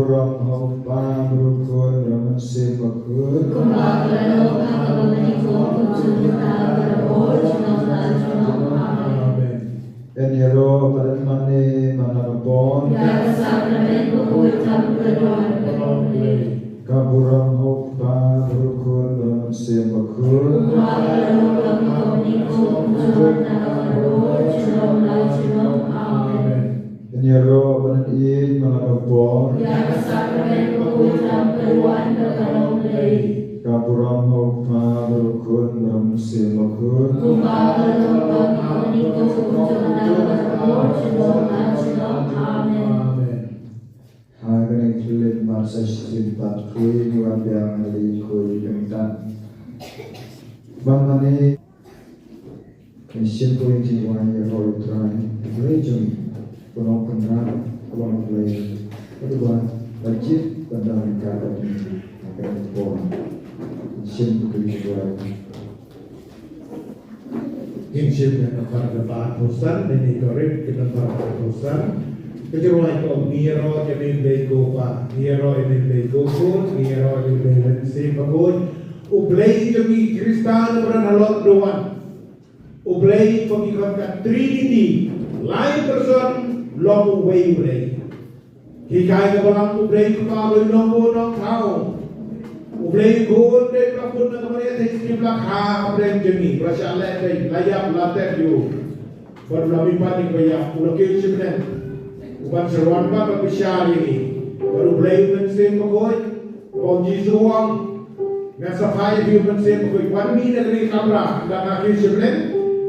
Kapuram Hoppa Brukun Raman Sipakun Enyero Padmane Manapon Kapuram Hoppa Brukun Raman Sipakun Enyero Padmane Manapon Kapuram Hoppa Brukun Raman Sipakun Hagan Kilit Marsa Simpat Kui Wabyang Dari Kui Bengtan Bangani Mesin Kui Jiwanya Roy Trai Rejum Penuh Penang Abang Play Kedua Bajit Bandang Kata Akan Pon Mesin Kui Jiwanya Kinship dengan para Pusat dan Ikorip dengan para Pusat kejeruan ko Miro Emil Bego pa Miro Emil Bego kun Miro Emil Bego Sipakun ublay kami Kristano Branalot doan ublay pagikon ka Trinity lain person long way ublay hikay ka balang ublay ko paloy nong tao ublay kun de plakun na kamari sa iskim lakha ublay kami prasyala kay layap later yu lami panik bayak ulakil siya Uban seruan pa pagbisyari ni baru belayu bensin magoy pongji suwang nga safaya biyo bensin magoy wan mi nagli kabra ang akhir sebelen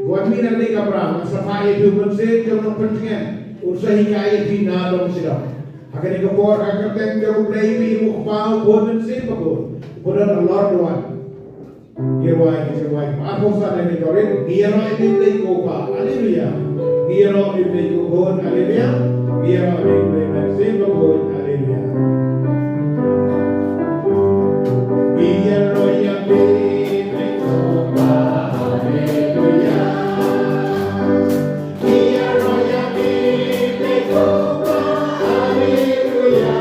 wan mi nagli kabra nga safaya biyo bensin jauh ng pentingan usah hikaya binalong sila akan ikapor kakateng jauh belayu biyo mukpao buwan bensin magoy buwan ang Lord One Girway maafo sa nani korin giro ibigay ko pa haleluya giro ibigay ko kon haleluya giro ibigay bensin kon haleluya giro ibigay ko pa haleluya giro ibigay ko pa haleluya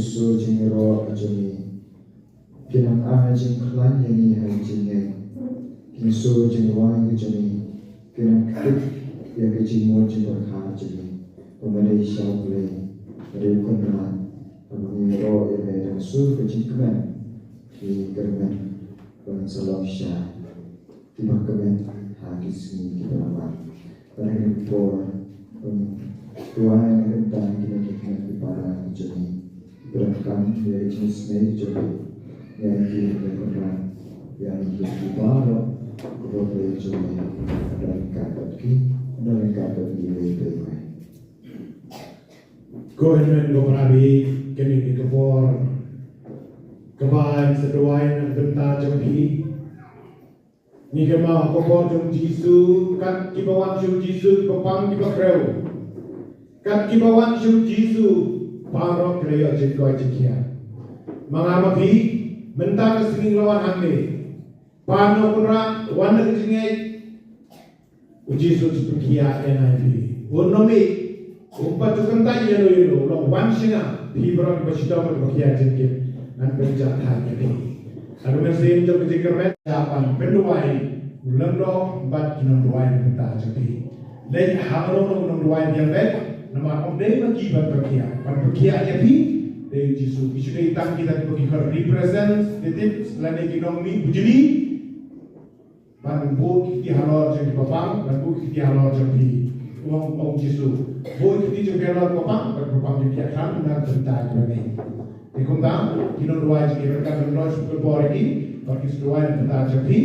Yesus jing ro ajuni kinang a jing klan yang ni hai jing ye Yesus jing wang ajuni kinang kit ya ke jing mo jing berkha ajuni pemadai syau boleh pada kunran pemadai ro ya me dan sur ke jing kemen di kemen dan salam syah di kemen hagis ni kita nama pada por Tuhan yang tentang kita para ajuni berangkat dari jenis meja yang dilakukan yang baru kepada jenis dan kata diri terima. Kohen gomrabi kini di kebor kebahan seduai dan benta jempi ni kemau kebor jom Jisu kat kibawan Jisu Jisu kepang kibakreu kat kibawan Jisu parok kerja jengkoi jekian mengamapi mentang singing lawan hande pano kunra wana jengai uji suci perkia NIV unomi umpat tukantai yelo lo wansinga hibran basita perkia jengkin nan benjat hande adu mesin jo kejekermet japan penduai ulando empat kinom duai benta jengki lek hamro kinom duai yang bet nama omdei bagi ban perkia ya pi de Jisu isude itang kita pergi ke represent tetip selane ekonomi bujini ban bo kiti halor jeng papang ban bo kiti halor jeng pi om Jisu bo kiti jeng halor papang ban papang jeng kiakan na tenta jeng de kondang kinon dua jeng rekan nos ke boregi ban kis dua tenta jeng pi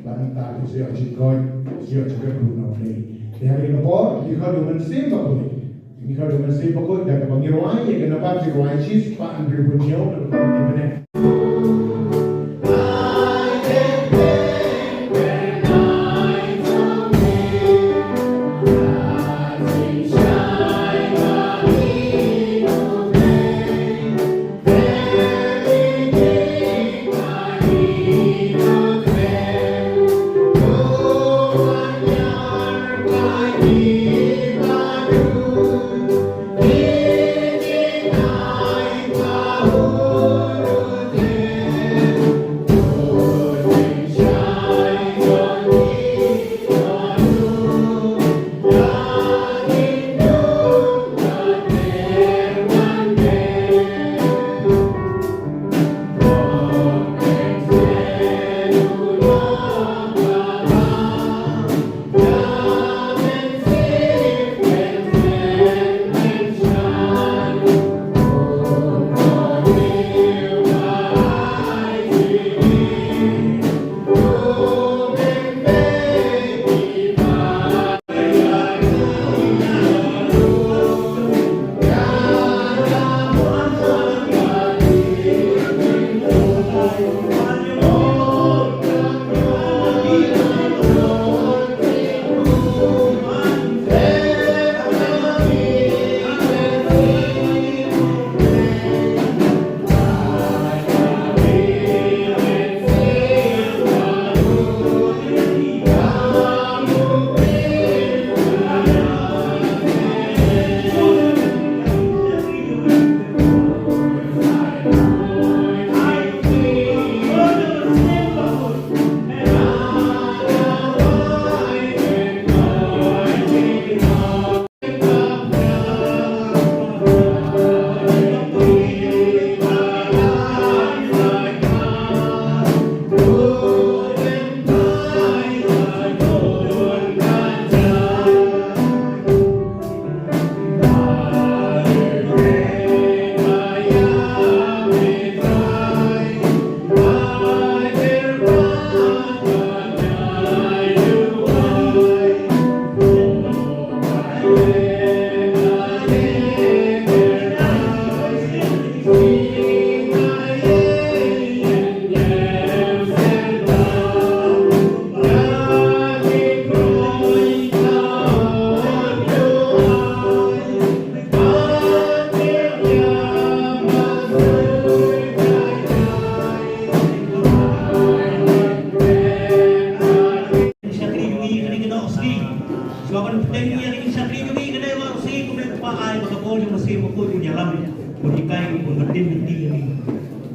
ban ta sio jeng koi sio jeng kuno de de hari nopor di kado mensim bakoi ini kalau masih pokok dah kebangiruan ya kenapa jiruan cis pak Andrew Bunyo dan kalau di Oh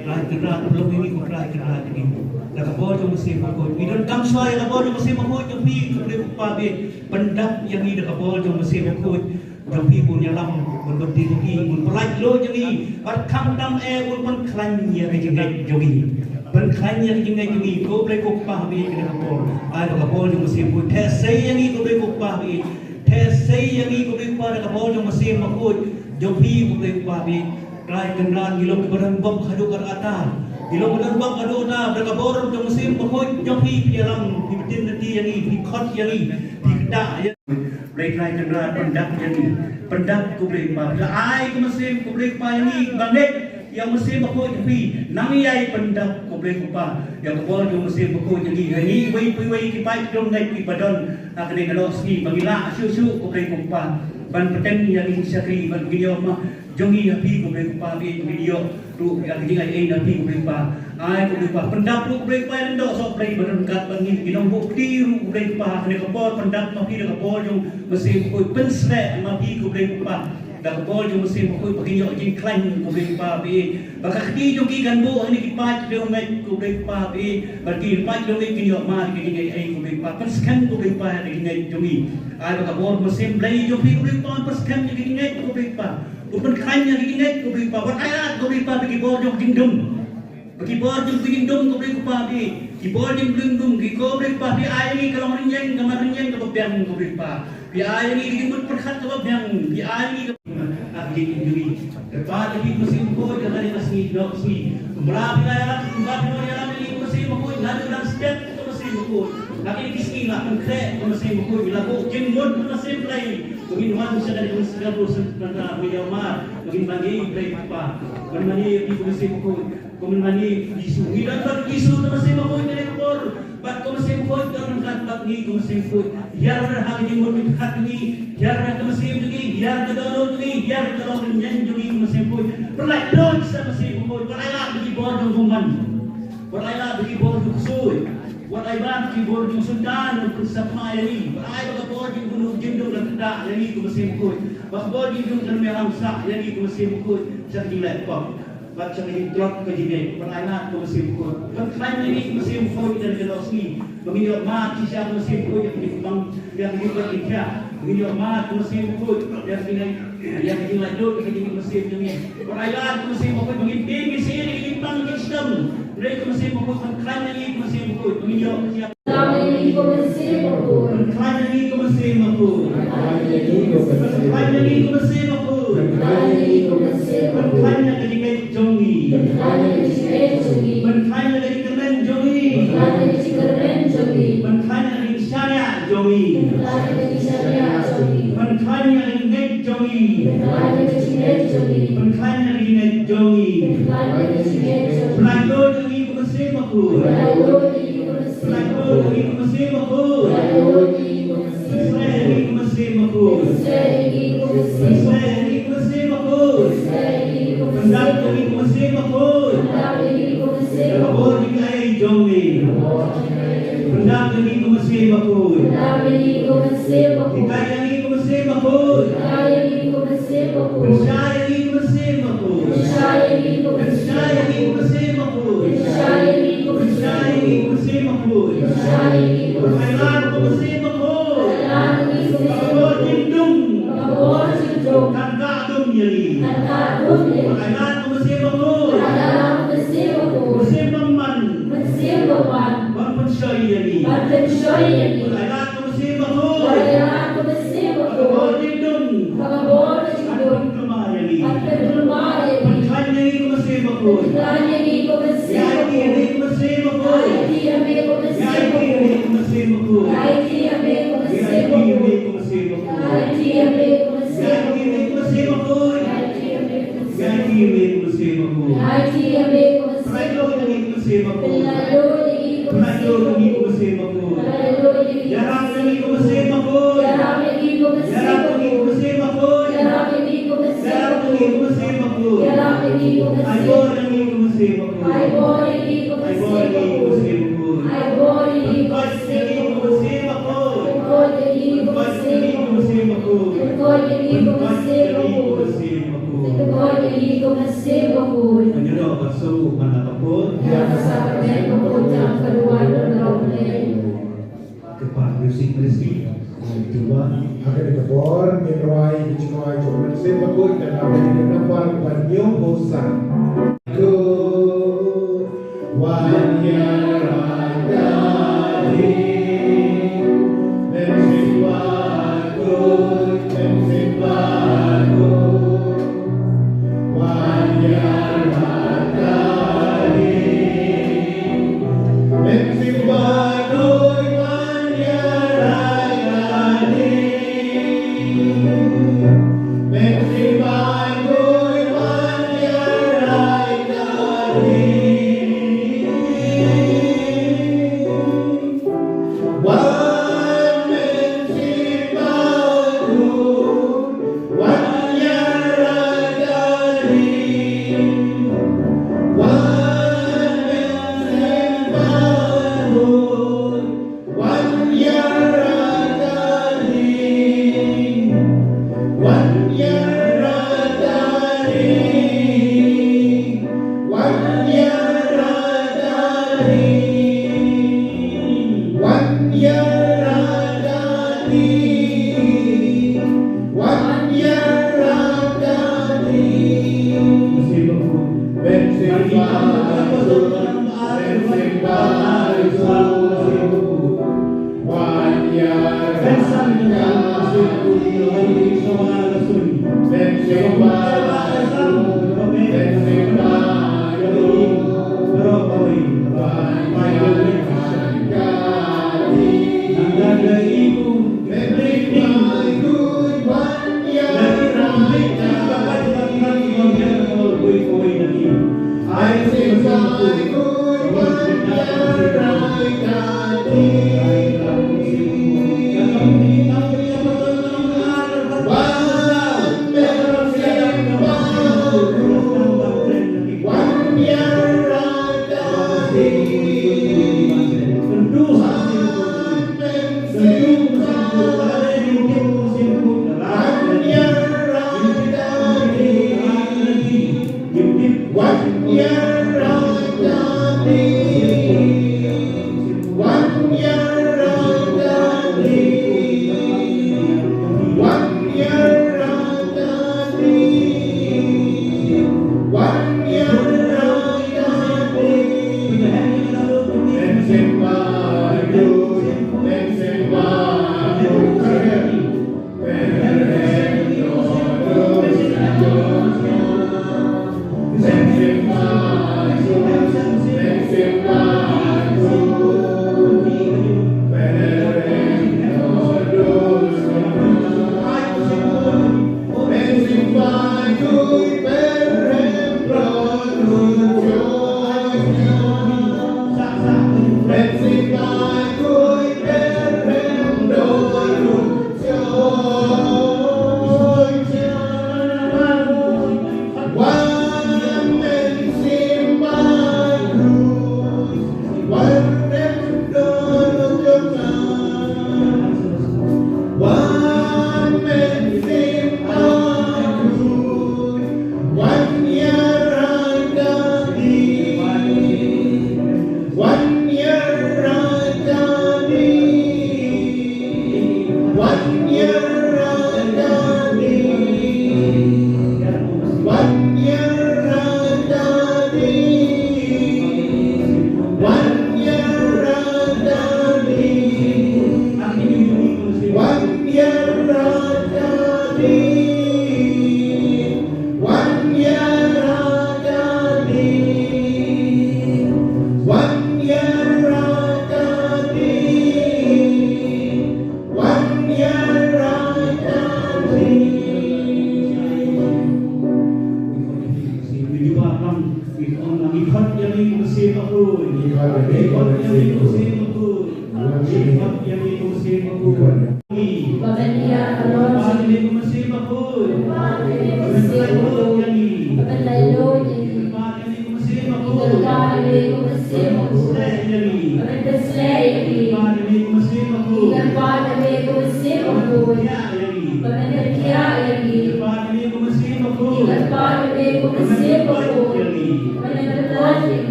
Rai kerat belum ini ko rai kerat ini. Da ka bo jong musim ko. Idon kam soy da bo jong musim ko jong pi ko le pa be pendak yang ni da ka bo jong musim ko. Jong pi pun nyalam pun berdiri pun pelaj lo jong ni. At kam dam pun klan ya jong ni. Ban khanya jingai jingi ko ble ko pa bi ke ka por ai ka por jong musim ko the sei yang ko ble ko pa bi the sei yang ko ble pa ka por jong musim ko jong pi ko ble pa bi rai kendan gilong badan bom khadu kar ata gilong badan bom khadu na ka por jong musim ko jong pi pialang pi tin nanti yang pi khot yang pi da ble rai kendan pendak ko ble pa ai ko musim ko ble pa yang banget yang mesti bako tapi nangyay pendak ko ble ko pa yang ko yung mesti bako jadi hani wai kipai dong ngai pi badon akne galos ni bagila su ko ble ko pa ban peten yang syakri ban video ma jongi api ko ble ko pa bi video tu yang jingai ai napi ko ble pa ai ko ble pa pendak ko ble pa ndo so ble badon kat bangin ginong bukti ko ble pa ne ko por pendak ma pi ko yung mesti ko pensre ma pi ko ble ko pa dah bol jom musim ko pakinyo jing klan ko ble pa bi baka khti jo ki ganbo ani ki pa de met ko ble pa bi baki pa jo ki kinyo ma ki ngai ai ko ble pa perskan ko ble pa ki ngai jomi ai baka bol musim blai jo pi ko ble pa perskan ki ngai ko ble pa upan klan ki ngai ko ble pa wat ai ko ble pa ki bol jo jing dum baki bol jo jing dum ko ble pa bi ki bol jing dum ki ko ble pa bi ai ni kalau rinjeng kamar rinjeng ko biang ko ble pa bi ai ni ki mut perkhat ko biang bi ai ni jadi injury. Depan lagi musim ko jangan kasih dok si. Berapa kali berapa ni musim ko lalu dan step ko musim ko. Lagi kisah lah konkret ko musim ko bila ko jenggot musim play. Mungkin wan bisa dari musim ko sebentar video mar. Mungkin bagi play apa. Bermani di musim ko. Kemudian mani isu. Tidak tak isu musim ko dari ko. Bat ko musim ko dan kat ni ko musim ko. Biar hal jenggot kat ni. Biar ke musim ni. Biar ke dalam ni. Biar ke dalam menjadi musim ko. Perlai don sa musim ko. Perlailah bagi bordong kuman. Perlailah bagi bordong suy. Perlai bagi bordong sundan untuk sama ini. Perlai bagi bordong gunung jendung dan kedak yang ini musim ko. Bagi bordong jendung dan merah sak yang ini musim ko. Jadi laptop. Baca ini drop ke jibe. Perlailah ke musim ko. Perlai ini musim ko dan kelos ni. Mengingat mati siapa musim ko yang dikembang yang diperiksa. Mengingat mati musim ko yang dilanjut ke jadi musim ini. Perayaan musim ko mengingat musim ini dikembang sistem. Mereka musim ko kan ini musim ko mengingat siapa. Ini ko musim ko. Kan ini ko musim ko. Kan ini ko musim ko. Kan ini jongi. Kan keren jongi. Kan syariat jongi. Kan net jongi. Kan net jongi. Pelakon jongi ko musim ko. Pelakon jongi ko musim ko. Israeli ko musim ko. Israeli ko musim ko. Pendak jongi ko musim ko. Kabor di kai jongi. Pendak jongi ko musim ko. Ikaya ni ko musim ko. Pensyaya ni ko musim ko. Pensyaya ni ko musim ko. Pensyaya ni ko musim ko. Permainan ko musim ko. Kabor jindung. Kanta dum yani. Permainan ko musim ko. Musim paman. Bang pensyaya yani. Permainan ko musim ko. Kabor jindung. Kanta kemayani. Perkanya ni ko musim ko. Yaki ni ko musim ko. Yaki ni ko musim ko. Yaki ni ko musim ko. Yaki ni ko musim ko. Yaki ni ko musim ko. Prayo ni ko musim ko. Prayo ni ko musim ko. Yarang ni ko musim ko. Yarang ni ko musim ko. Yarang ni ko musim ko. Aibor ni ko musim ko. Aibor ni ko musim ko. Bas ni ko musim ko. Bas ni ko musim ko. Bas ni ko musim ko. Menyerah akan dikepor, mirwai, dicimai, coba sebekut dan akan dikepor banyo bosan.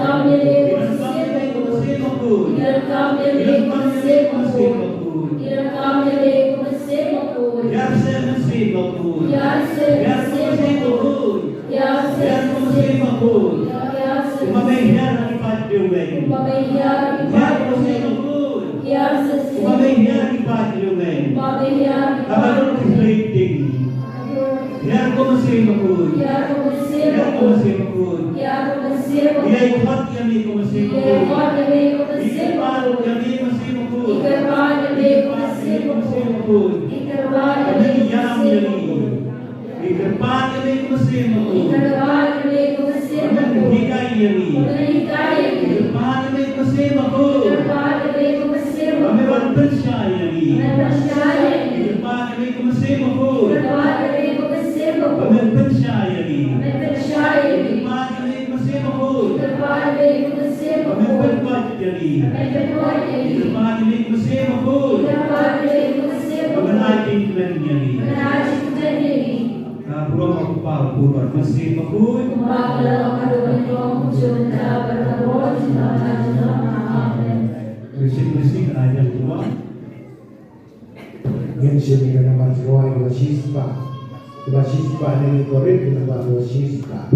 Kami Biar ko masih makoy. Biar ko masih makoy. Kumabihya na ipatyo ngayon. Biar ko masih makoy. Kumabihya na ipatyo ngayon. Kabalong kisliting. Biar ko masih makoy. Biar ko masih makoy. Biar ikhat yami ko masih makoy. Ikapalo yami masih makoy. Kami yam yami. Ikarpan yami ko masih makoy. Kami hikay yami. Ikarpan yami ko masih makoy. Kami wantan siya yami. Ikarpan yami ko masih makoy. Kami wantan siya yami. Ikarpan yami ko masih makoy. Kami wantan yami. Ikarpan yami ko masih makoy. Kami nating klan yami. Purong aku paham purwan masih makoy. Bersih-bersih ayat Tuhan. Ngayon siya may naman Roy Washispa. Washispa na ito rin, naman Washispa.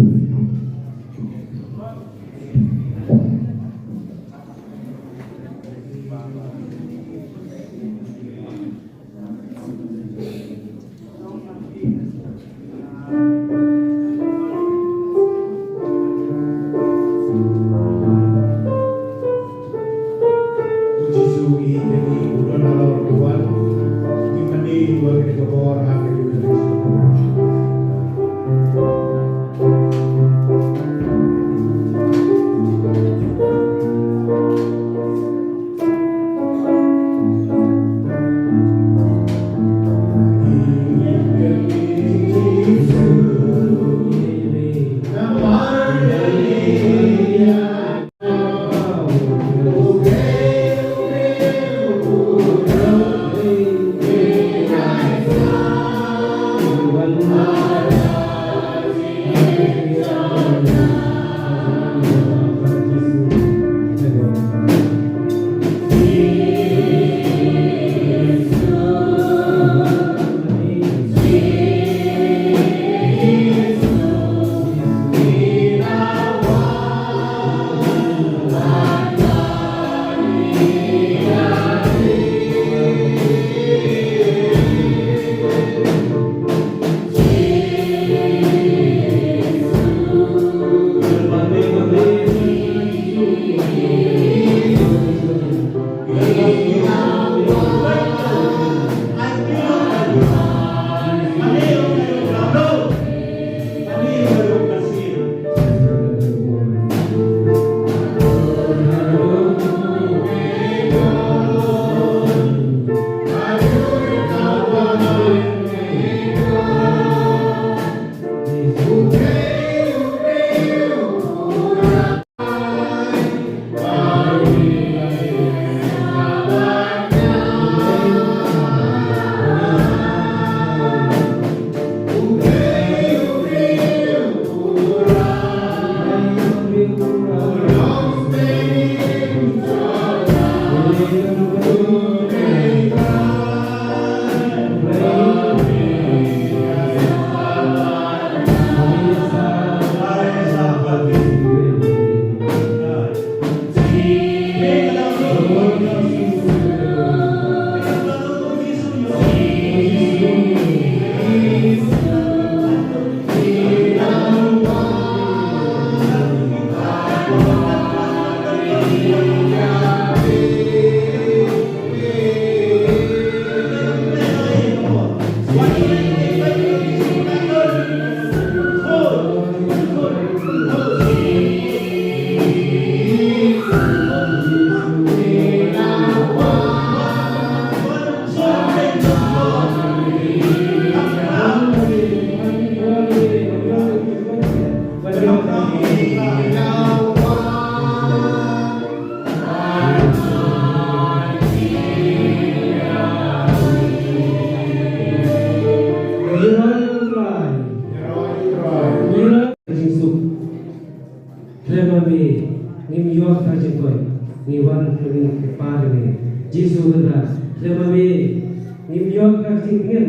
Jesu berkata, "Terima kasih Nim York kasih ngin,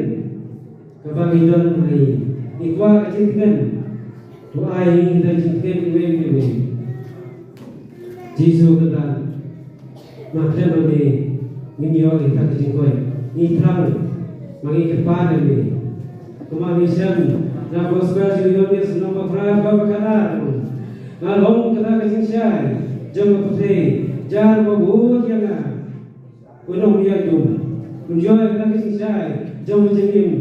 kebangidan ni ikwa kecingkan tu ai dan cingkan iwe Jisu kata makna mami minyo kita kecingkoi ni terang magi kepada ni kemamisam na gospel juyones no mafra babakana ngalong kata kecingsyai jom putih jan babut yang unong dia jom kunjoy kata kecingsyai jom jengim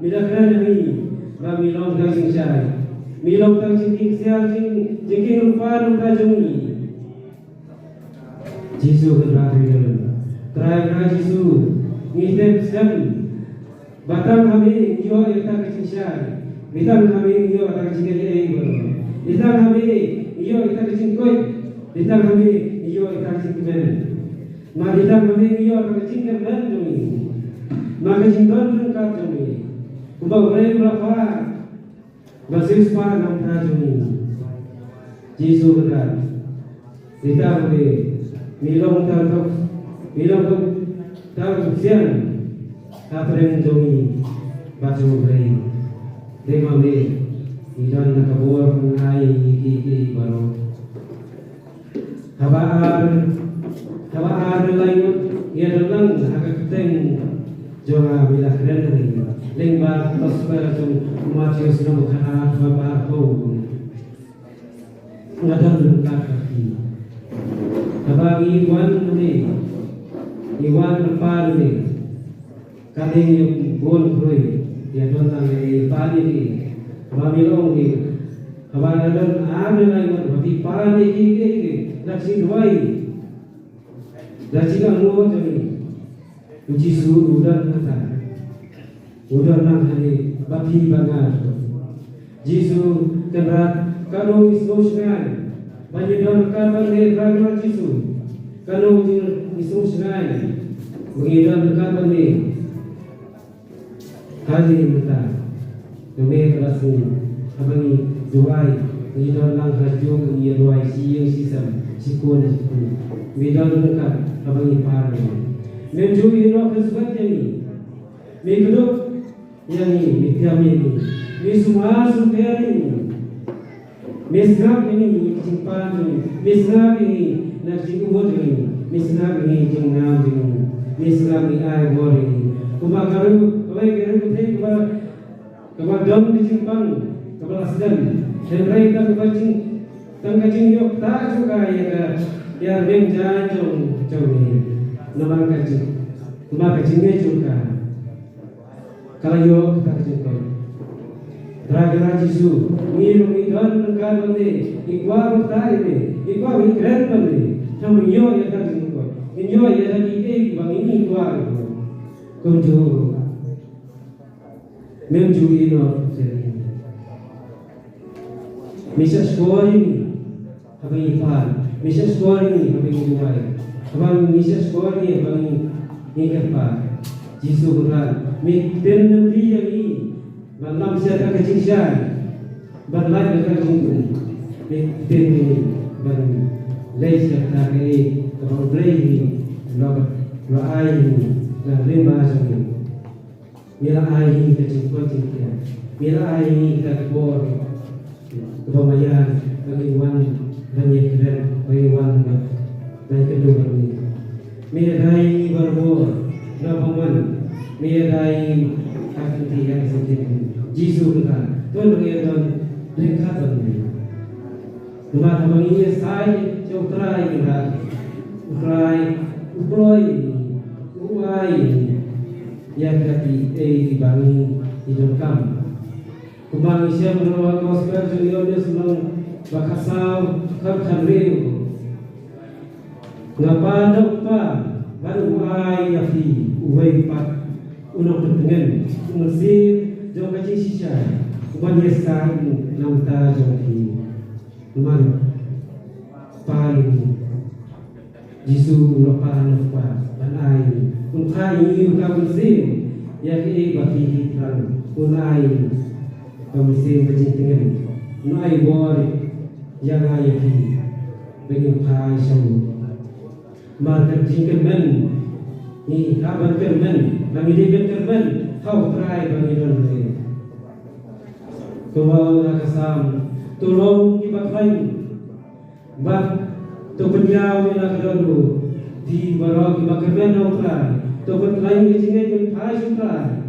bila kerana ni kami long kecingsyai milong tang cingking siang jengking rupa rupa jongi Jisu kenal terakhir Jisu ngitip sem batang kami yo eta kecingsyai bitang kami yo eta kecingkai bitang kami yo eta kecingkoi bitang kami yo eta kecingken ma bitang kami yo eta kecingken jongi ma kecingkon rengkat jongi ubah boleh berapa basis pa ng tajuni Jisu kata kita kami milong tahu siang kapren jongi baju beri dema me idan nakabor mengai iki baru kabar lain ia dalam agak teng jonga bila keren lingbar gospel jong Matius nomor kana babar ko ngadan lengkap kaki kabagi iwan lepar ni kading yung bon proy dia don tang ni pali ni kabilong ni kabalan ame lai mo pati pali ki laksi duai laksi ka mo jani Jisu udan kata udan nang hani bati bangar Jisu kerat kanu isosngan banyak kan bagi rakyat Jisu kanu isosngan mengidan kan bagi kali minta demi kerasi abang duai mengidan lang hajung ia duai siang sisam sikun mengidan kan abang par menjui no kesbat ini mengiduk yang ini mitiam ini misumar supaya ini misgap ini simpan ini misgap ini nasi kubur ini misgap ini jengnam ini misgap ini air bor ini kumakaru kawai keru kutai kabar dom disimpan kabar asdan dan mereka kabar tangkacing yok tak juga ya benja jong ini nama kacing kuma kacingnya juga kalau yok kita kacing Terakhir Jisu ngiru idon kan bende ikwa bertai be ikwa mikren bende sama yo ya kan ko inyo ya da ike bang ini ikwa kunju memju ino seri misa skori apa ipan misa skori apa duai apa misa skori apa ini kepa Jisu benar mikten nanti yang ini malam siapa kecingsian berlai berkacung ini ban lei siapa ini kalau lei lo ai na lima sini mila ai kecingkon cingkian mila ai kakbor kebamayan bagi wan bagi keren bagi wan bagi kedua ini mila ai berbor na paman mila ai kakti yang sendiri Jisu kata, Tuhan mengirimkan dekatan ini. Rumah abang ini saya coba kita, uai, yang kati dibangi hidupkan. Kubang isya merawat gospel juniornya senang bakasau kerjaan ngapa lupa baru uai yafi uai pak unang pertengahan masih jauh kecil sisa, uban yeskan namta jauhi, uman paling Jisu lepas panai, unkai uka musim, ya ke bagi hitam, unai musim kecintingan, unai bor yang ayah bagi pai samu, market jingkemen, ni kabar kermen, bagi dia kermen. Kau try bagi orang Kau nakasam tolong kita lain, bat tu penyau yang kedua di bawah kita kerana utrai, tu lain kecingnya pentai utrai,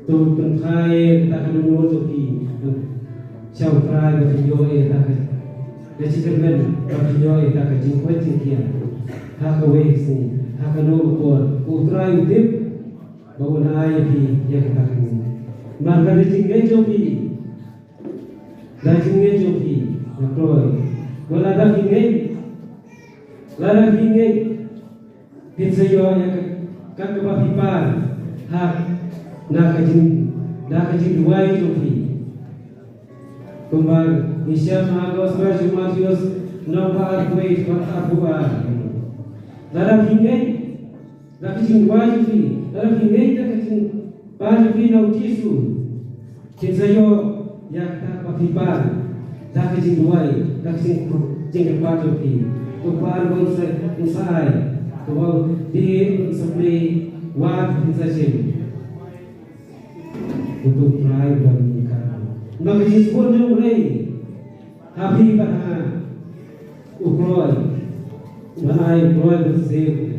tu pentai tak kenal tu pi, siapa utrai berjaya tak kecingkan berjaya tak kecingkuat cingkian, hak awes ni, hak kenal pun utrai utip, bawa naik pi yang tak kenal, maka kecingkan jopi. Dagingnya joki, nakroy. Wala dagingnya, lara dagingnya. Pinsa yo yang kakapapipan, hak nakajing duai joki. Kumbang Isya Magos Raja Matius nomor kuat abuah. Lara dagingnya, nakajing duai joki. Lara dagingnya nakajing pajoki nautisu. Pinsa yo yang tak papipan, tak kecing duai, tak kecing kepada pi, kepada bangsa insai, kepada di seperti wad insajim, untuk try dan nikah. Maka jisbon yang mulai, happy pada ukroy, mana ukroy bersih,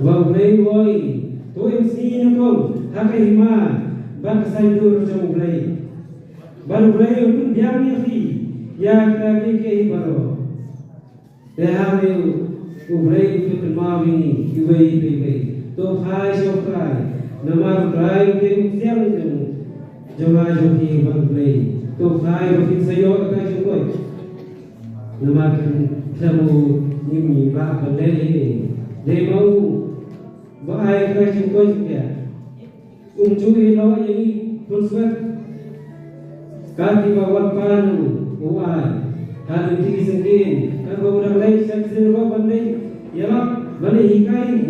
kepada mulai boy, tu MC nyokong, hakai hima, bangsa itu macam mulai. Baru mulai pun biar ni fi, yang lagi ke baru. Dehame mulai itu kelmau ini, iwei iwei. To hai sokrai, nama ukrai ke siang jemaah joki baru mulai. To hai rokin sayo akan jukoi. Nama kamu ni bah benda ini. Demau bahai akan jukoi juga. Curi lawan ini konsulat. Kaki bawat panu, uai, hari ini sendiri, kan orang lain seksir bawa banding, ialah banding hikai,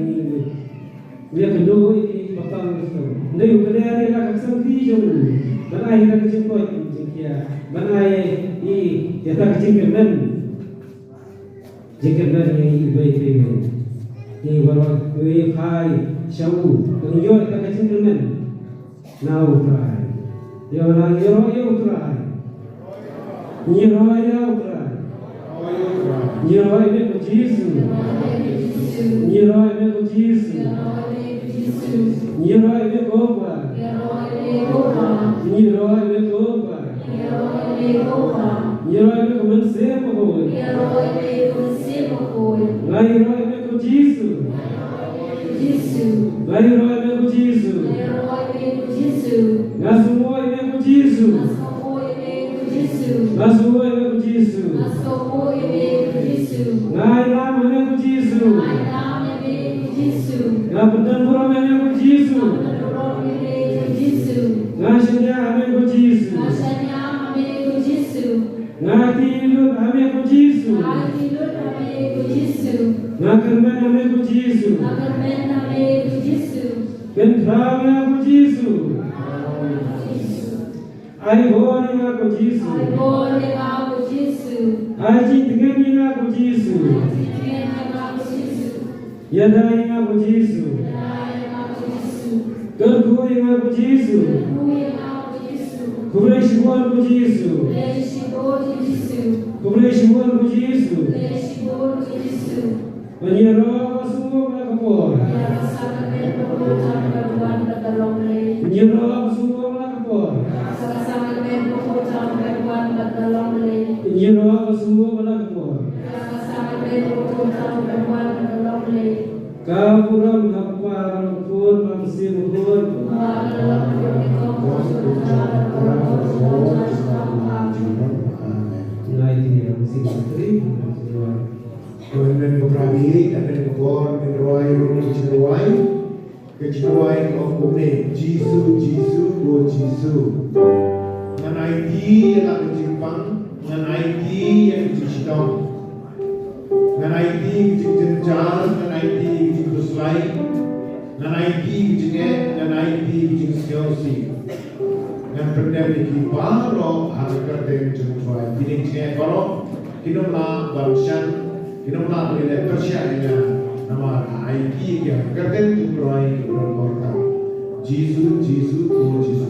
dia kedua ini batang itu, dia kerja dia nak kesanti jom, mana ia nak kecimpuan, jengkia, mana ia tak kecimpuan, jengkian ini baik baik, ini baru hikai, syau, tunjuk tak kecimpuan, now try. Dia orang Yero utrai, Yero utrai, Yero ini kujisu, Yero ini kujisu, Yero ini kopa, Yero ini kopa, Yero ini kumense pokoi, Yero ini kujisu, Yero ini kujisu, Ngasumoi ini kujisu, Ngasumoi ini kujisu, Ngai lama ini kujisu, Ngapunten puram ini kujisu, Ngasanya ini kujisu, Ngati ilut ini kujisu, Ngakermen ini kujisu, Kentrau ini kujisu. Ai bore nga kujisu, ai jitngeni nga kujisu, yadai nga kujisu, kerkui nga kujisu, kublai shibuan kujisu, kublai shibuan kujisu, penyero semua melakapor, penyero semua melakapor. Nyiro semua melakapor. Kau puram kapal pun mamsi pun. Nilai dia mesti menteri. Kemudian beberapa dan negor meneruai kecinuai, kecinuai komune Jisu Jisu go Jisu. Mengenai dia yang kecimpang, mengenai dia yang kecistong, mengenai dia kecijencar, mengenai dia kecibuslai, mengenai dia kecingen, mengenai dia kecisiosi. Yang berdiri di baro harga dan jumpai. Ini kecingen baro, kinumlah bangsan, kinumlah boleh percaya nama IT yang kerja jumpai berkorban. Jisu Jisu oh Jisu.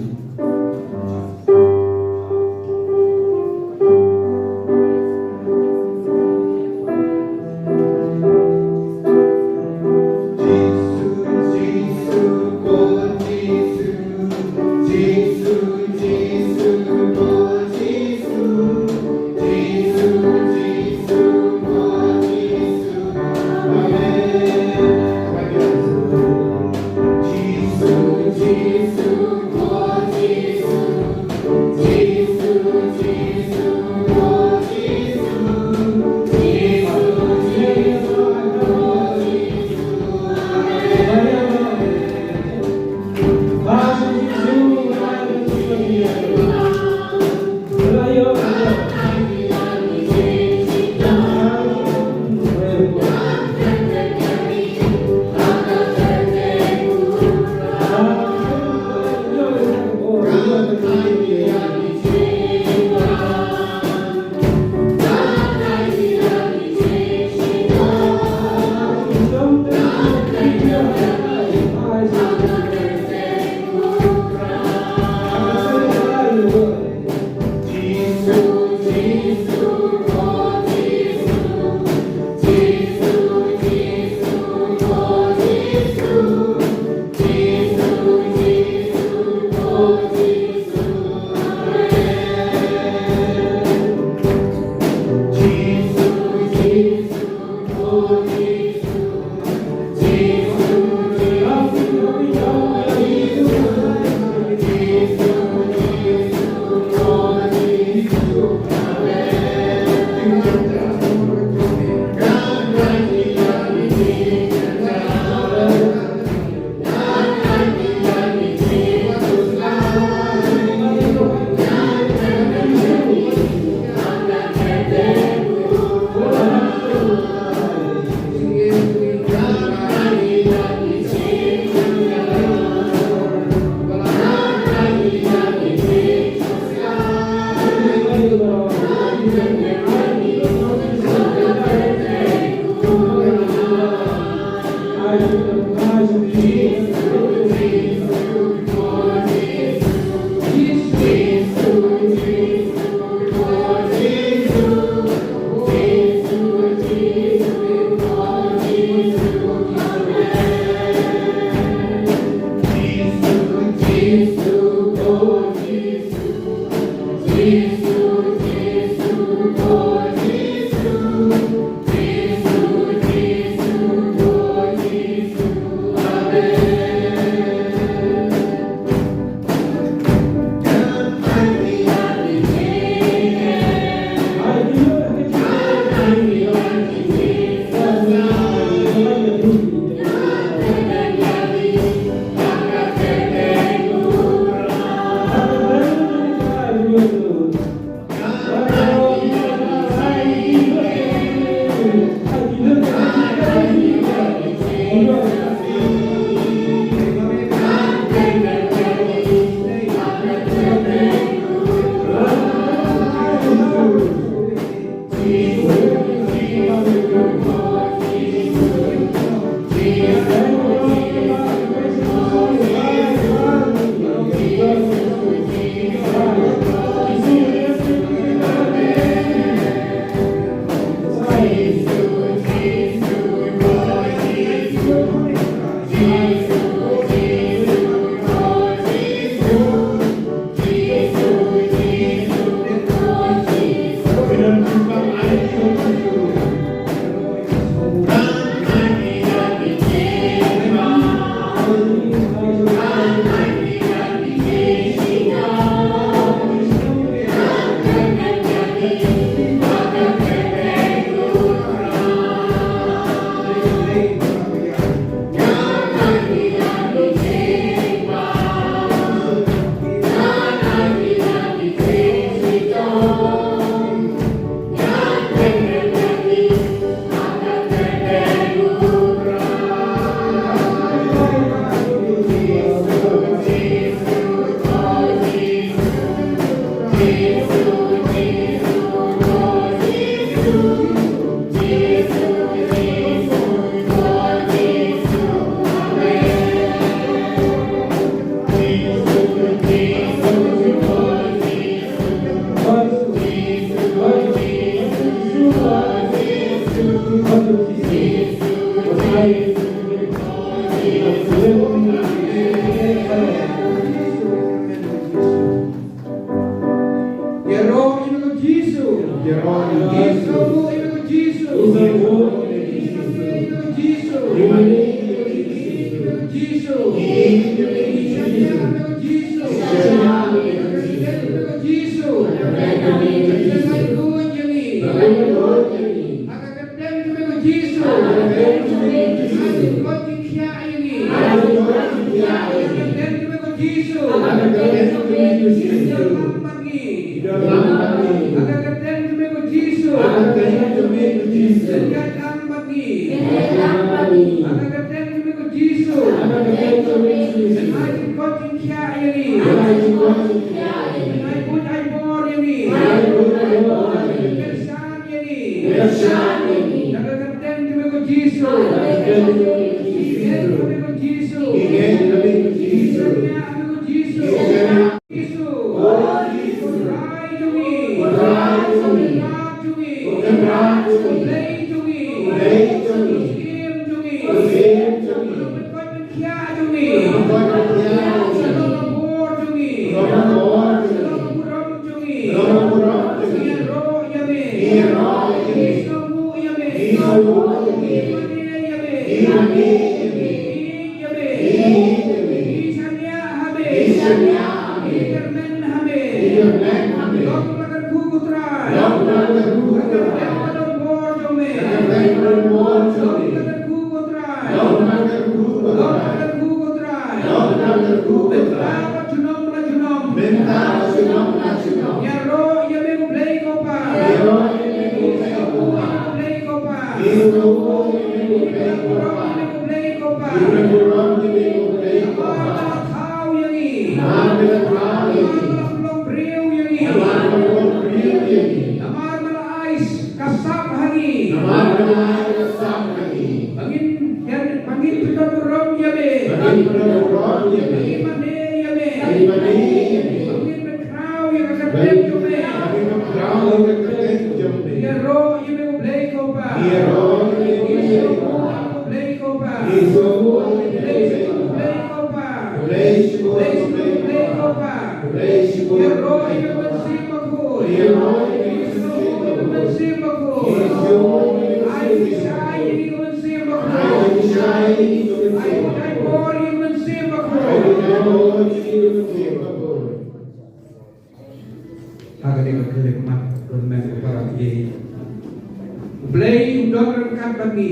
Blame don't company.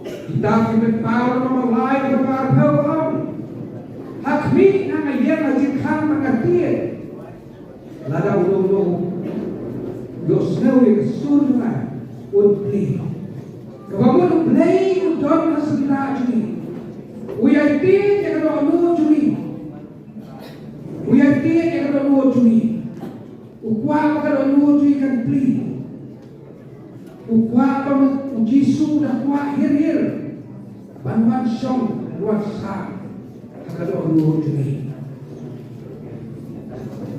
Kita kita power memalai kepada Tuhan. Hak mi nang ayat lagi kan mengatir. Lada ulu yo snow yang surga unpli. Kamu blame don't nasendah juni. Uyai tiada yang ada ulu juni. Uyai tiada yang ada ulu juni. Ukwa kada ulu juni kan pli. Ukwa pang Jisu dah kuat hir banwan song luar sah kada ulu juni.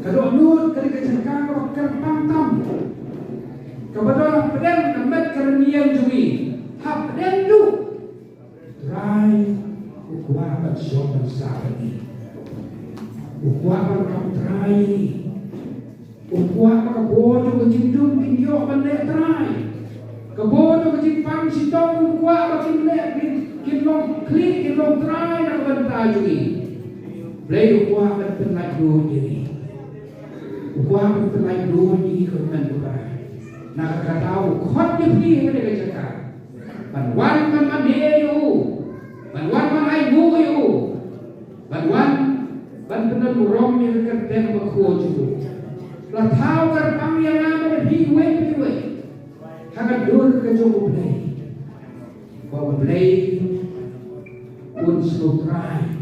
Kada ulu kada kecakang wakar pangtam. Kebetulan pedang namet keranian juni. Hap pedang tu. Try ukwa pang song sah ini. Ukwa pang kam try ini. Ukwa pang bodoh kecindung kinyo pandai try. Kebodoh kecimpang si tong kuat makin lek kinlong klik kinlong try nak bentar juni. Play kuat berpenat dulu jadi. Kuat berpenat dulu jadi kemen bukan. Nak tahu kot je pergi mereka cakap. Banwan man mane you, banwan man ai bu you, banwan ban benar murong ni kerden berkuat juga. Lah tahu kerpang yang ada hiwek. Hakat dur ke jauh play, bawa play, pun slow try,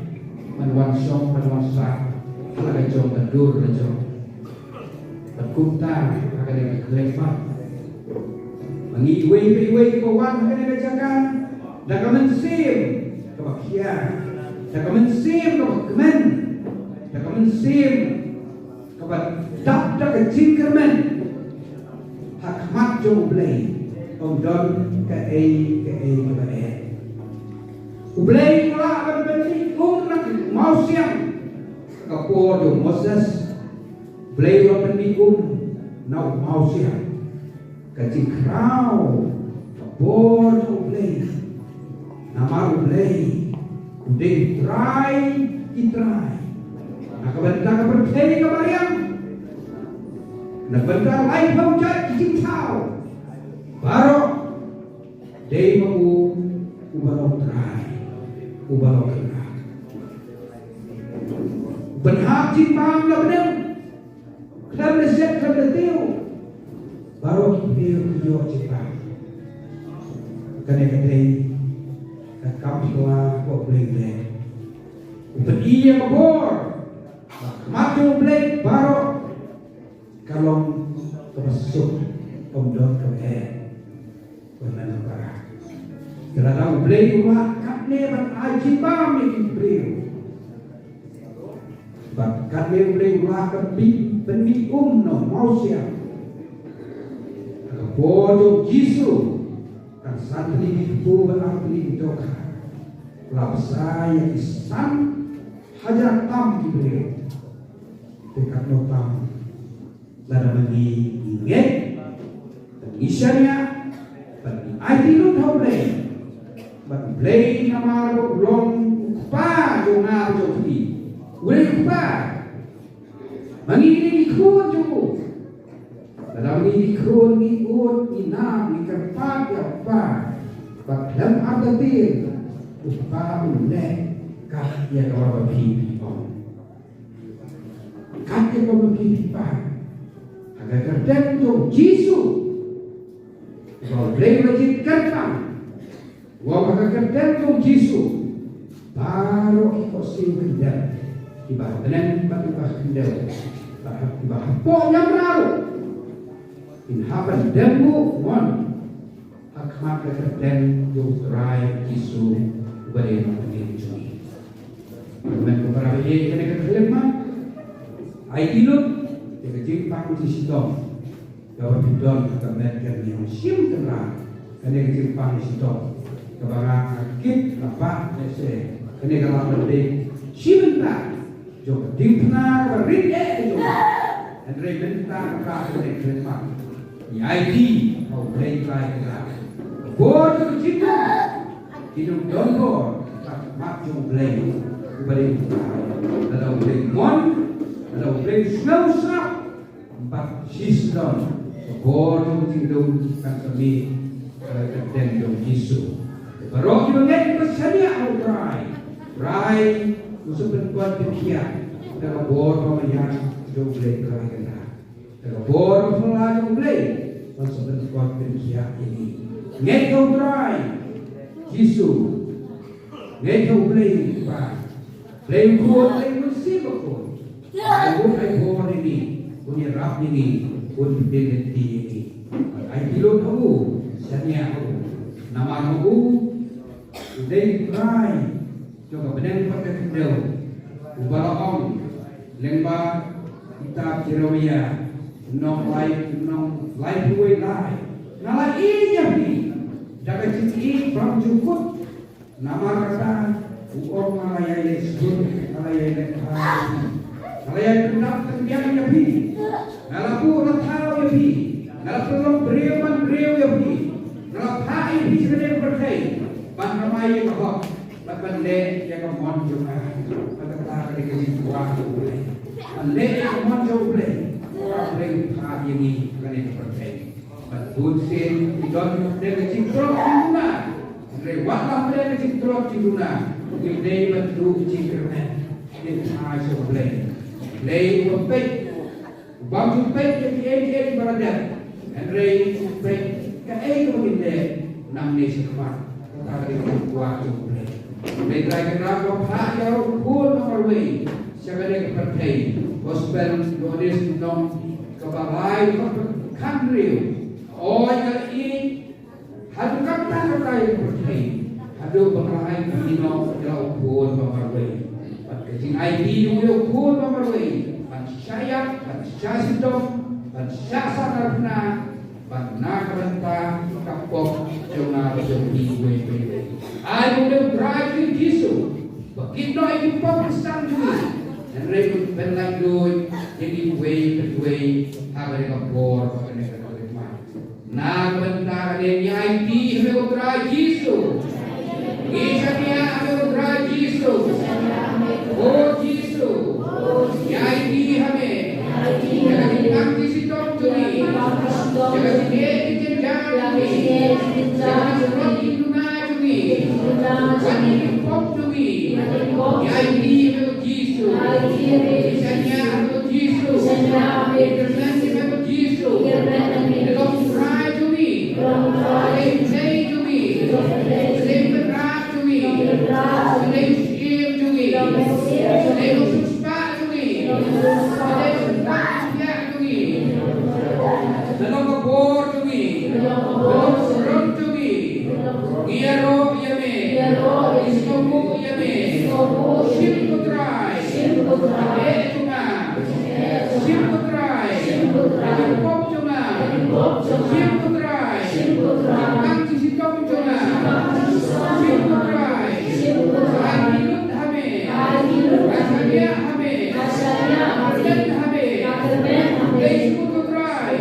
manwan song manwan sak, hakat jauh dur ke jauh, berkumtar, hakat yang kelefat, mengiwei kawan hakat yang jagan, dah kamen sim, kebakian, dah kamen sim kebakemen, dah kamen sim kebat dak kecil kermen. Hak mat jauh belai, don ke belai. Belai pula akan beri nak mau siang. Kapor jauh Moses, belai akan beri nak mau siang. Kecil krau, kapor jauh belai. Nama belai, udeng try. Nak bentar berkeli kebarian. Nak bentar lain pemujat cincin tahu. Baru dia mau ubalok try, ubalok gerak. Benhak cimpang lah benar. Kelab leset, kelab letiu. Baru kita kiyok cimpang. Kena kakam sekolah kok boleh. Ubat iya kebor. Matu boleh baru. Kalau termasuk pemdot ke benar parah. Kalau tahu beli rumah katne ban aji bam ni beli. Bab katne beli rumah benih no mau siap. Kalau bodoh Jisu kan santri itu berarti doka. Kalau saya Islam hajar tam dibeli. Dekat notam. Lada bagi inget, bagi isyaria, bagi IT lu tahu play, bagi play nama lu belum kupa jongar joki, boleh kupa, bagi ini dikun joku, dalam ini dikun ikut inam ikerpat ya kupa, bagi dalam artian kupa unek kah ya kalau bagi kah ya kalau bagi agar kerden tu Jisu, kalau boleh wajib kerpan, wah agar kerden tu Jisu, baru ikut siu kerden, ibah tenen ibah kerden, ibah poknya baru, inhapan demu mon, akmat kerden tu try Jisu beri makin curi, men kepada dia kena kerden mah, aikilut. Kejimpang di situ, kalau bidon kemerdekaan yang sim terang, kena kejimpang di situ, kebarang kit apa, nese, kena kalau berdek sim terang, jauh dimpna berindah itu, Andre benta nak kah dari kereta. IT mau play kereta. Bodoh cinta. Hidup donor tak macam play. Beri ada play mon, ada play slow sap. Empat sistem. Bodoh cinta kan kami dan dong Yesus. Baru kita lihat bersedia outrai. Rai usah berbuat demikian. Dalam bodoh yang dong play kereta. Dalam bodoh melalui dong play. Usah berbuat demikian ini. Ngekau rai. Yesus. Ngekau play pak. Play kuat, play musik kuat. Aku bodoh ini. Punya rap ini. Pun identiti ini. Ay pilot aku. Sanya aku. Nama aku. Uday rai. Coba benar pakai kendel. Ubalaong. Lemba kitab Jeremia. Nong life way life. Nala ini jadi. Jaga citi bang jukut. Nama kata. Uong malayai sebut. Malayai lekar. Malayai kendap tendiang jadi. Nalapu ratau jadi. Nalapu beriawan jadi. Nalapai di sini berkai. Ban ramai bahok. Ban le yang kemon juga. Ban kata di sini buah boleh. Ban le yang kemon juga boleh. Boleh hari ini kan ini berkai. Ban tunsin don dengan citrok cina. Lewat lah dengan citrok cina. Kita bentuk citroknya. Ini hari boleh. Le boleh. Bang supaya dia berada. Andre supaya kaya begini nam ni sekamar. Tadi buat juga. Mereka kenapa hak yang pun berway. Sebagai partai gospel donis nom kebalai country. Oh yang ini hadu kata partai. Hadu pengarai dino jauh pun berway. Kecing ID dulu pun berway. Saya sidom dan syasa karena karena kereta kapok jona berjudi gue. Aku udah berarti Yesus. Begitu itu pesan juga. Dan ribut penlang doi jadi gue hari kapor pakai kereta. Nah bentar dia IT aku berarti Yesus. Isa dia aku berarti Yesus. Oh Yesus. IT hame. Jangan ditangki si Tom Juli. Jangan si jangan roti tuna Juli. Jangan pop Juli. Ya ini begitu. Misalnya begitu. Internet begitu. Dalam fry Juli. Play Juli. Play berat Juli. Play shim Juli. Play suspa Juli. Dalam kabur tumi, dalam serem tumi, giaro yame, iskomu yame, sim putrai, etuma, sim putrai, pop cuma, sim putrai, kang sitom cuma, sim putrai, hidup hame, rasanya hame, dan hame, leis putrai.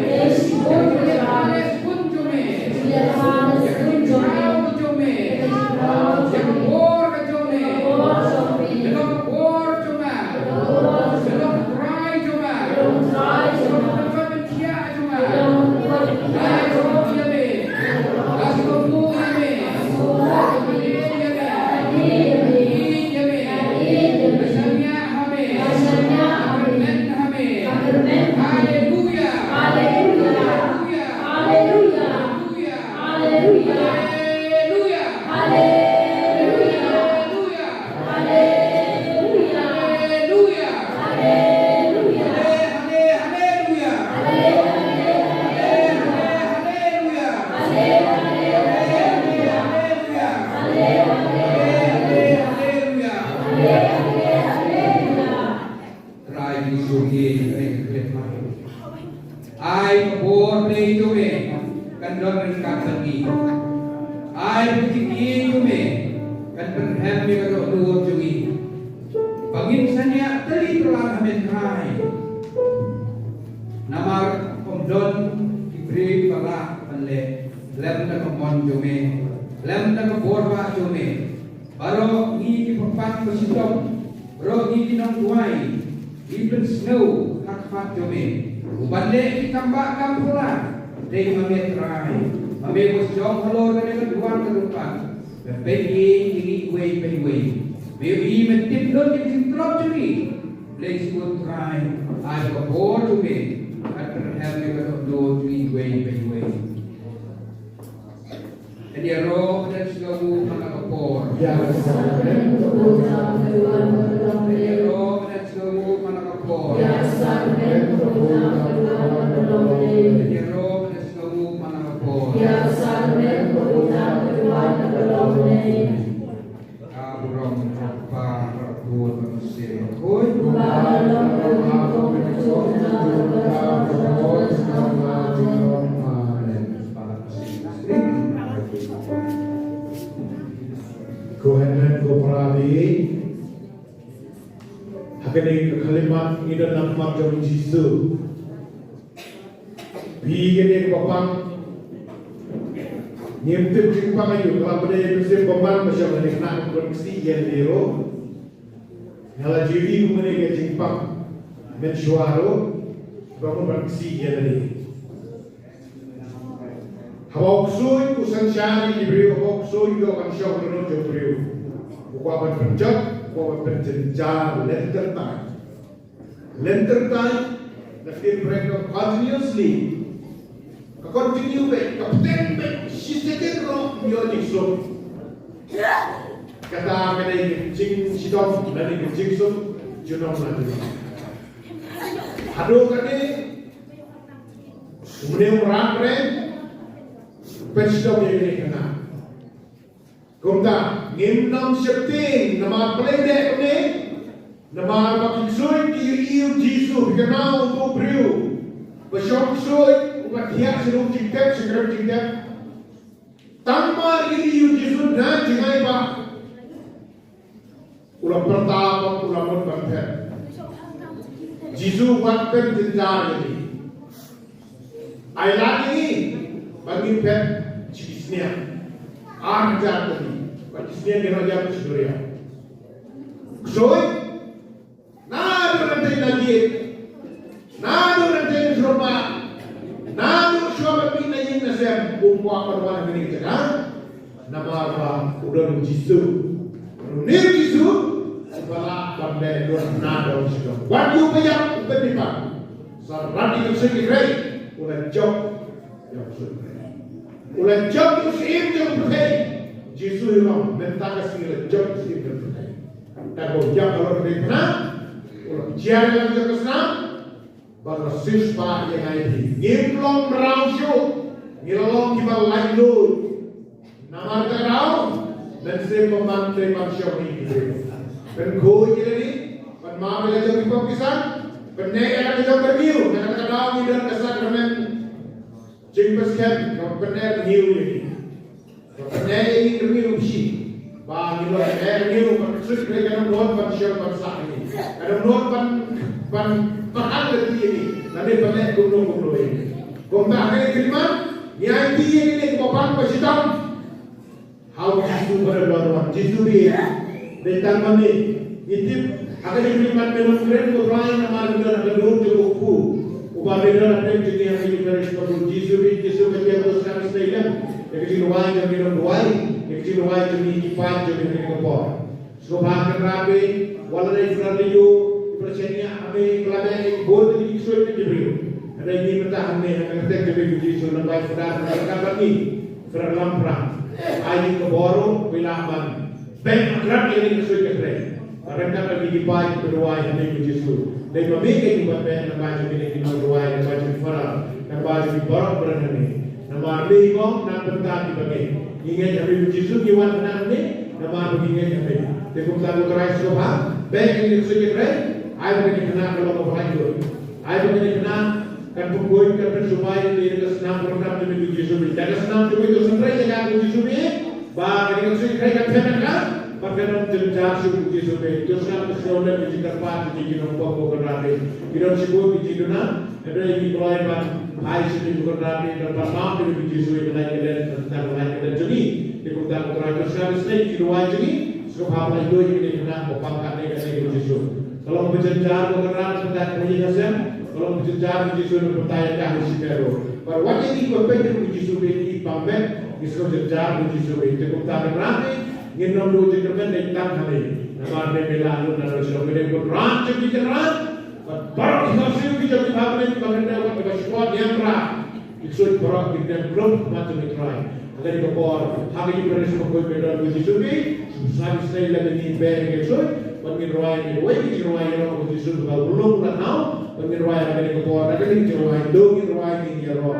Ai bor play to me kan don kan pergi ai pergi to me kan perham me kan do to me bangin sanya tali telah amen kai nama kemon jume lem da borwa jume baro ni papat bersidom bro ni nong tuai even snow hakfat jume ubande kambak kampula dei mametrai mame bos jong halo dengan duan kedupan pegi ini way baby metip don di trop juri let's go try I have more to me I can help you to do way and the rock that's go manakapor Ya Sarmen Prabhupada Bhagavan the Bhagavan rock that's go manakapor Ya Sarmen Prabhupada Bhagavan Bhagavan the rock that's go manakapor Ya Sarmen Prabhupada Bhagavan Bhagavan Abraham Rapa Rabbul Manusia Hoy Bhagavan Kohenan Kopravi Hakene kalimat ida nama jom Yesus Bigene kopang Nyemtip jingpang ayu kalau benda yang bersih pemban macam mana nak koneksi yang diro Nyala jiri kumene ke jingpang mensuaro bangun koneksi yang tadi Hawak suy kusan syari diberi hawak suy do kan syok dono joprio. Bukan pencet, bukan penjenjar lenter time. The film break continuously. Continue back, kapten back. She second row music so. Kata kena jing sidom, nani jing so, junom nanti. Hado kene, kemudian orang keren. Pensidom yang ini kena. Kumta ngimnam septing nama pelendek ini nama makiksoi kiu Jisu kenal untuk beriu. Besyok soi umat hiak sedung cingtep segera cingtep. Tanpa kiu Jisu dan jingai ba. Ulang pertama ulang berbantet. Jisu buatkan jenjar ini. Ayat ini bagi pet cisnya arja tadi cisnya kena jam sedoria soy nado nanti lagi nado nanti serba nado siapa pina yang nasib umpa perwan ini cakap nama apa udah Jisu nir Jisu sebala pandai dua nado sedang wadiu bayar berlipat sarati kesekirei ulah job yang sudah ulah job musim yang berkait Jisu yang mentaka sila job musim yang berkait tak boleh jam kalau kita kenal ulah jiar yang kita kenal baru siswa yang ada ngimlong rausyo ngilong kita lain load nama terau dan saya memantai manusia ini dan kau jadi pen mama jadi pembisan penegak kita bermiu dengan kadang dan kesakramen Jempeskan benar hiu ini. Benar ini bermiu sih. Bagi lo benar hiu maksud mereka non manusia bangsa ini. Ada non mahal lagi ini. Nanti benar gunung ini. Komtak ini kelima. Yang ini kopang bersidang. How Jisu berdoa Jisu dia. Tentang mana? Itu akan diberikan minum keren berlain nama dengan kedua cukup. Upabila ada jenis yang diberes perlu Jisu kerja terus kami sedang yang kejiluan yang minum duai yang kejiluan yang dikipan yang minum kompor sekolah rapi walau dari Fernando percaya kami kelabang yang bodoh di Jisu itu diberi ada ini mentah kami yang kerja diberi Jisu nampak Fernando kabar ini Fernando perang ayu keboro bilaman bank akrab yang Jisu kerja karena kami dikipan berduai yang minum Jisu dan memiliki buat banyak nama jadi kita berdoa dan baca farah dan baca barang berada ni nama arti kong nak bentar di bagi ingat kami Yesus kiwan nak ni nama ingat kami tepuk tangan keras soha baik ini suci keras ayo begini kena kalau kau berlanjut ayo begini kena kan pukul kan supaya ini kesenang program demi Yesus jaga senang demi itu sendiri jaga Yesus ni bah ini suci keras kan Pagkanan jenjar suku jisupe, dosa kesonan di jikapat di jinong poko kenari, jinong sibu di jinona, ada yang dikeluarkan ban, hai sini kenari dan pasang di jisupe kenai keden tentang kenai keden jadi, di kutang kenai dosa sini jiluai jadi, sebab itu ini kena opangkan kenai jisu. Kalau berjenjar kenari tentang komunikasi, kalau berjenjar jisu bertanya kahul sikero. Pada waktu ini berpikir jisupe di pamben, jisu jenjar jisupe, di kutang kenari. Nginom do jengkemen dari tang hari, nama dia melalu nara sudah beri berat jadi jerat, baru kita siap kita dibangun di bangun dewan kita squad yang berat, itu berat kita belum macam itu lain. Agar kita bor, hari ini beres mengkoi beda biji subi, sampai sekali lagi ni beri kita, bagi ruai ni orang biji subi kalau belum pernah tahu, bagi ruai agar kita bor, agar kita ruai dong ruai ni dia roh.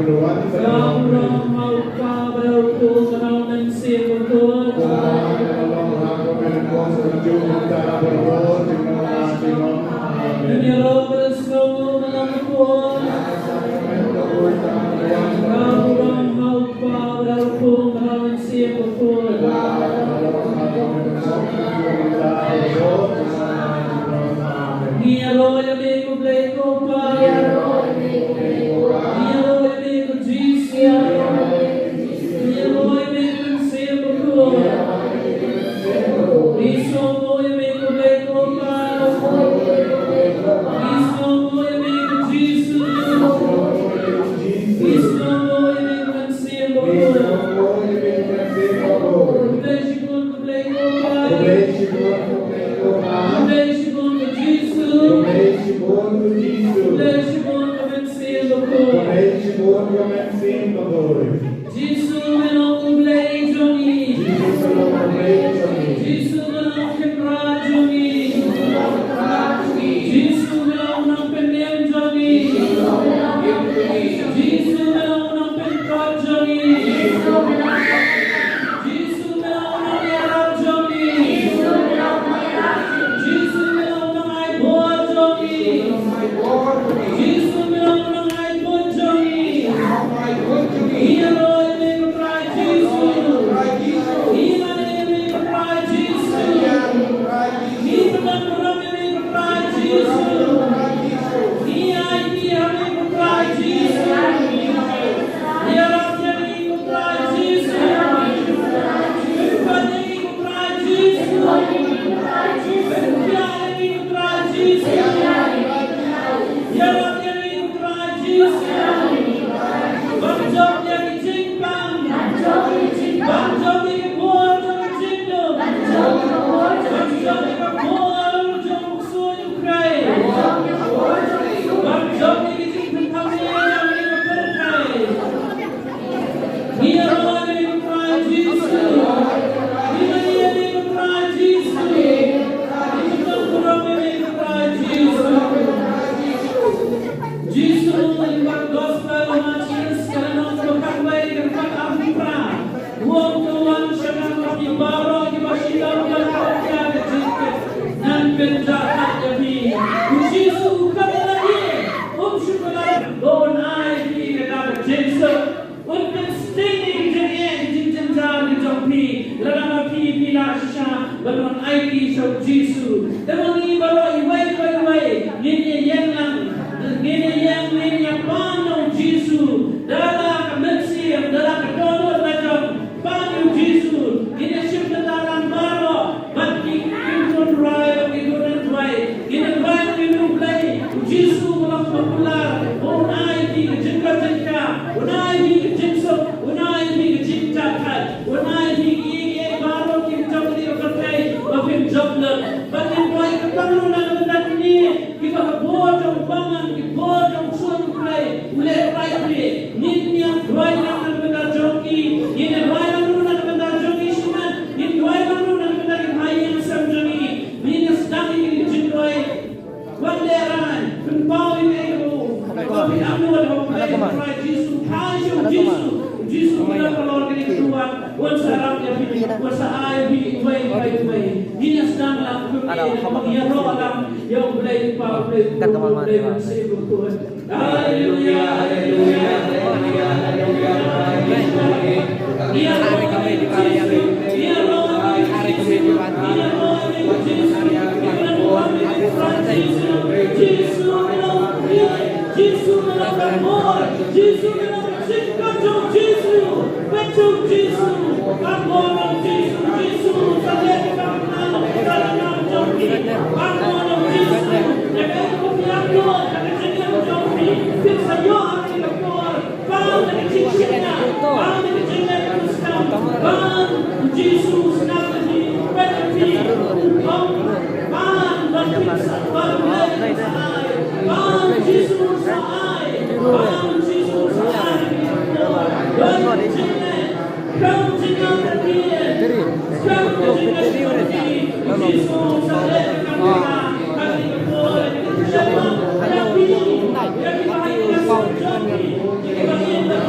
keluar di dalam Hãy subscribe cho kênh Ghiền Mì Gõ để không bỏ lỡ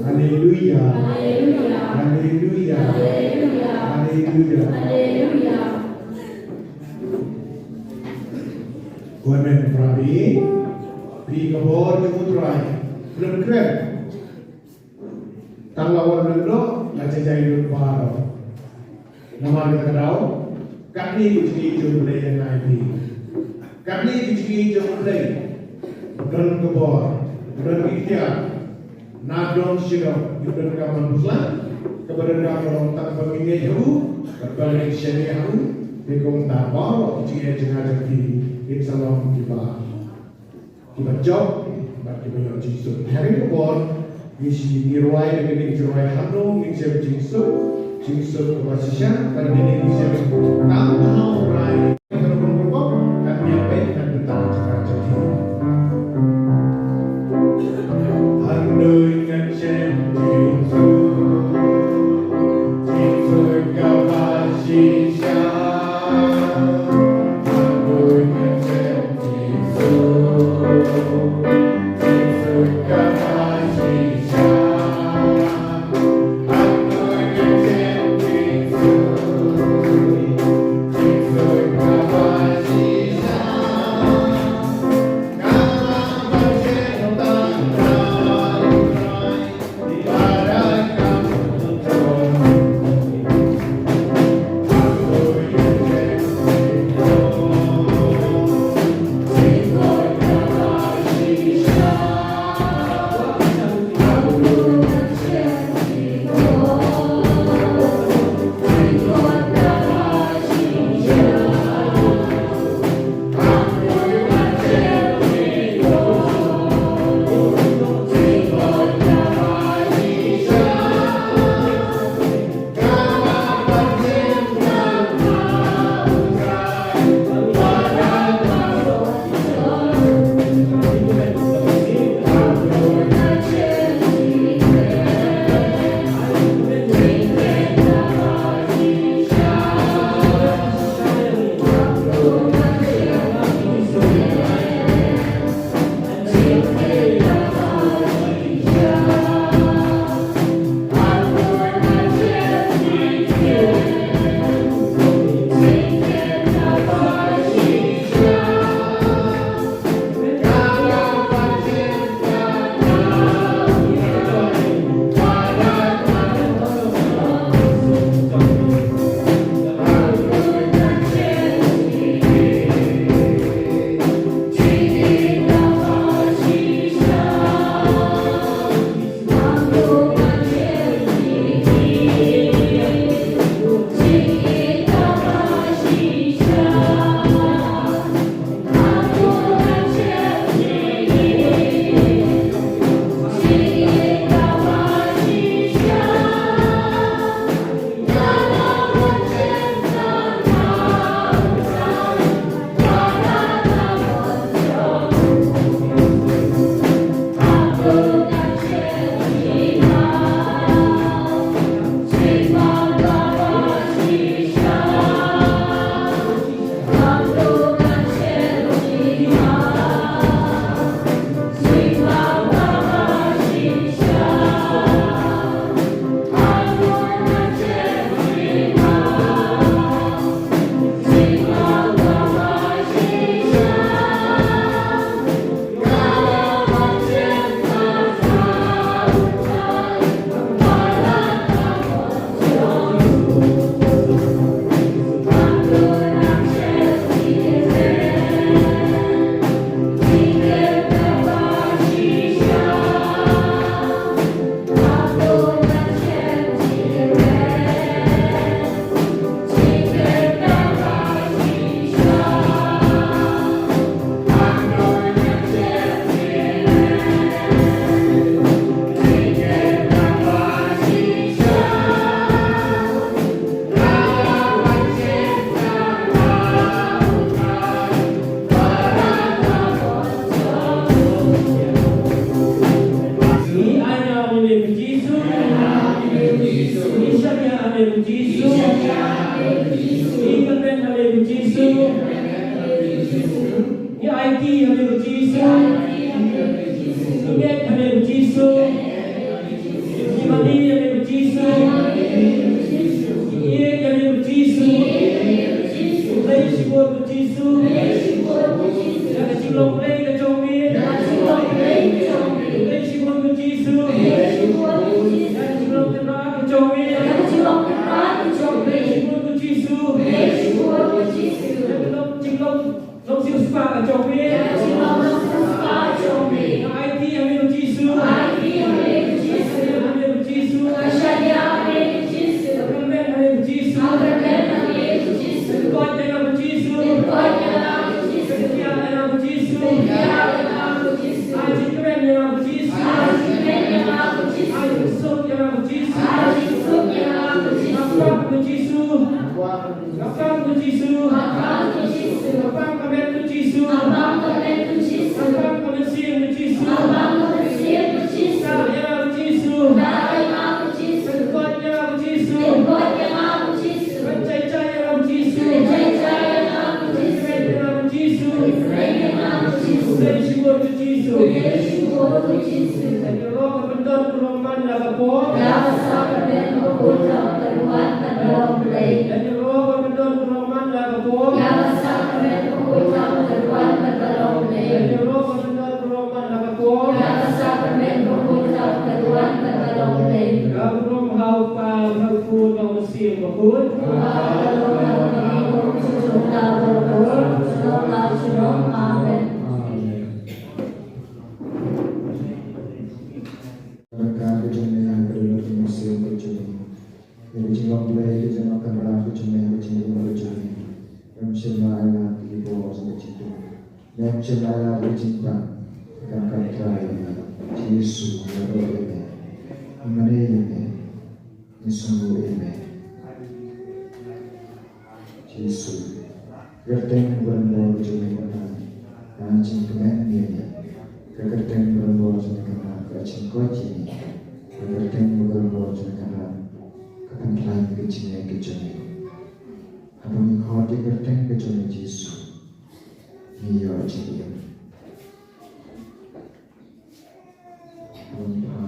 Haleluya. Haleluya. Haleluya. Amen. Prabi. Di kabor kemutrai. Belum keren. Tanglawan lendo, ngaca jahil paro. Nama kita tahu. Kami kucing jumlah yang naik. Kami kucing jumlah. Dan kabor. Dan ikhtiar. Nadong siro. Yudan kaman pusat. Kepada kamu tak pemingin itu. Kepada syariah itu. Dikong tabau. Kucing jenazah di. Insyaallah kita job bagi banyak jisu. Hari kebon isi diruai dengan diruai hanung isi jisu kebasisya pada ini isi tahu rai terus dan yang baik dan tentang cerita hanung dengan jisu kebasisya. Hallelujah.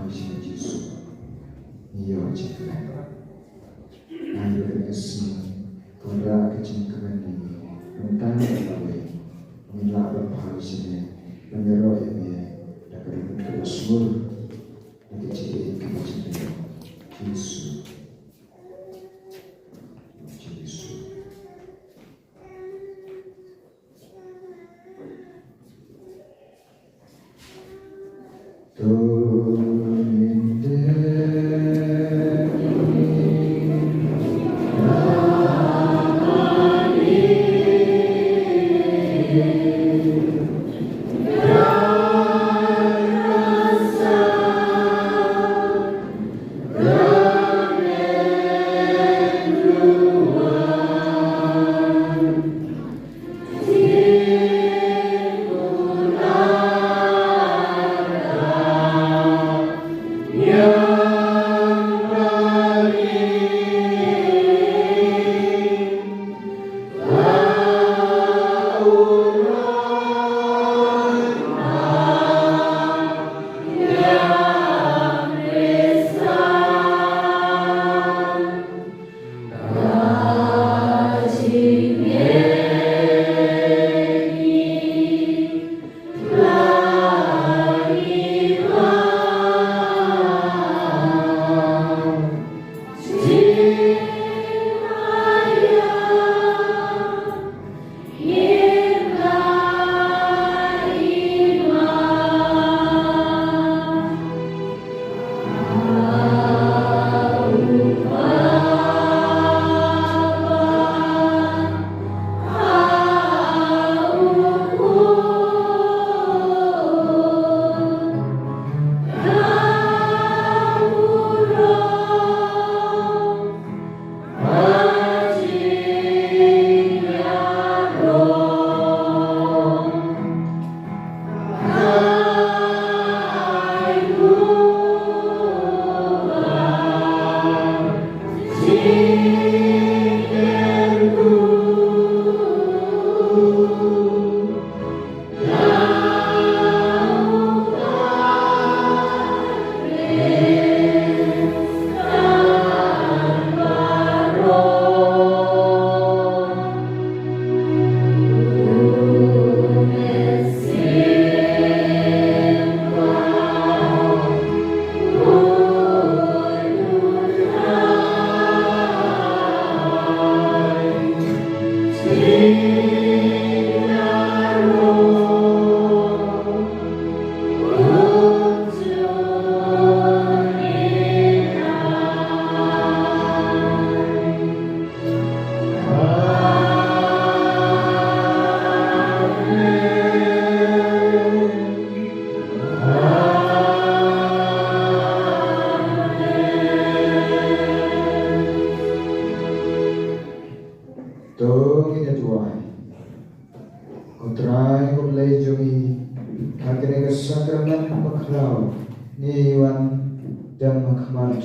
하시는 예수 이어지는 나를 했으면 보라 그진 그만님이 땅에 가왜 민라를 파시네 너여러에게 나그를 그 숨을 나게 지게 그만지는 예수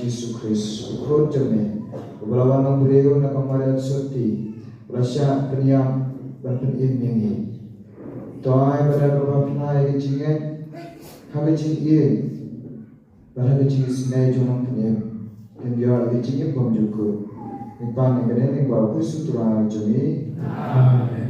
Yesus Kristus, Rojeme, Kebelawan beliau nak kemarin suti, rasa penyam dan penimbangi. Toai pada beberapa penai kecingin, kami cingin, pada kecingin sinai jonang penyam, dan dia kecingin bom juga. Nipan yang kena ni bawa sutra jami. Amen.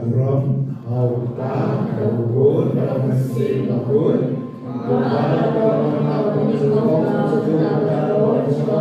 Turom, Hauta, Kabukun, Mesin, Kabukun, Kepada Tuhan, Tuhan, Tuhan, Tuhan,